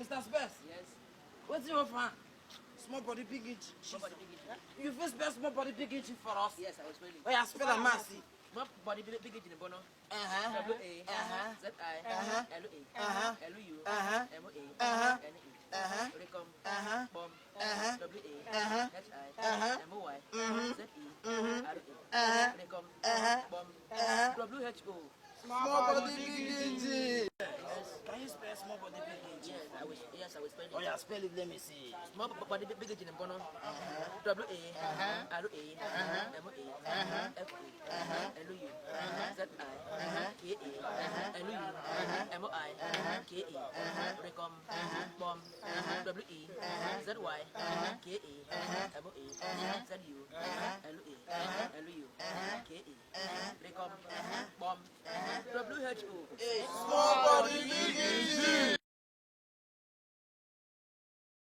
Mr. Spence. Yes. What's your fan? Small body big inch. Small body big inch. You first spell small body big inch for us? Yes, I was spelling. Oh, yeah, spell a massy. Small body big inch in the bono. Uh-huh. W-A-Z-I L-U-A L-U M-O-A N-E Recom Bomb W-A-H-I M-O-Y Z-E R-A Recom Bomb W-H-O. Small body big inch. Can you spell small body big inch? Yes, I will spell it. Oh, yeah, spell it. Let me see. Small body big inch in the bono. W-A-R-A M-O-A F-A L-U Z-I-K-A-L-U M-O-I-K-A Recom Bomb W-E-Z-Y-K-A M-O-A Z-U L-U L-U K-A Recom Bomb W-H-O.